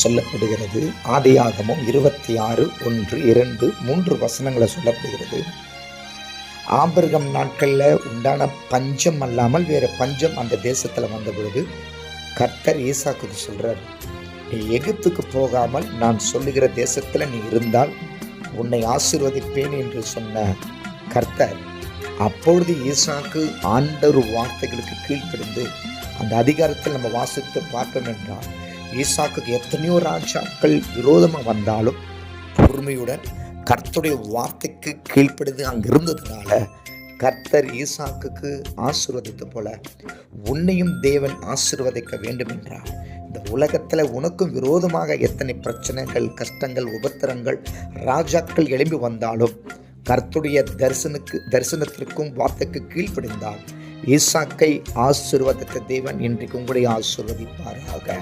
சொல்லப்படுகிறது. ஆதியாகமம் 26, 1, 2, 3 வசனங்களை சொல்லப்படுகிறது. ஆபிரகாம் நாட்களில் உண்டான பஞ்சம் அல்லாமல் வேற பஞ்சம் அந்த தேசத்தில் வந்த பொழுது கர்த்தர் ஈசாக்குக்கு சொல்றார், நீ எகிப்துக்கு போகாமல் நான் சொல்லுகிற தேசத்தில் நீ இருந்தால் உன்னை ஆசீர்வதிப்பேன் என்று சொன்ன கர்த்தர் அப்பொழுது ஈசாக்கு ஆண்டவர் வார்த்தைகளுக்கு கீழ்ப்படிந்து அந்த அதிகாரத்தில் நம்ம வாசித்து பார்த்தோம் என்றால் ஈசாக்குக்கு எத்தனையோ ராஜாக்கள் விரோதமாக வந்தாலும் பொறுமையுடன் கர்த்தருடைய வார்த்தைக்கு கீழ்ப்படிந்து அங்கே இருந்ததுனால கர்த்தர் ஈசாக்குக்கு ஆசீர்வதித்த போல உன்னையும் தேவன் ஆசீர்வதிக்க வேண்டும் என்றார். இந்த உலகத்தில் உனக்கும் விரோதமாக எத்தனை பிரச்சனைகள், கஷ்டங்கள், உபத்திரங்கள், ராஜாக்கள் எழும்பி வந்தாலும் கர்த்தருடைய தரிசனத்திற்கும் வார்த்தைக்கு கீழ்ப்படிந்தால் ஈசாக்கை ஆசீர்வதித்த தேவன் இன்றைக்கு உங்களை ஆசீர்வதிப்பாராக.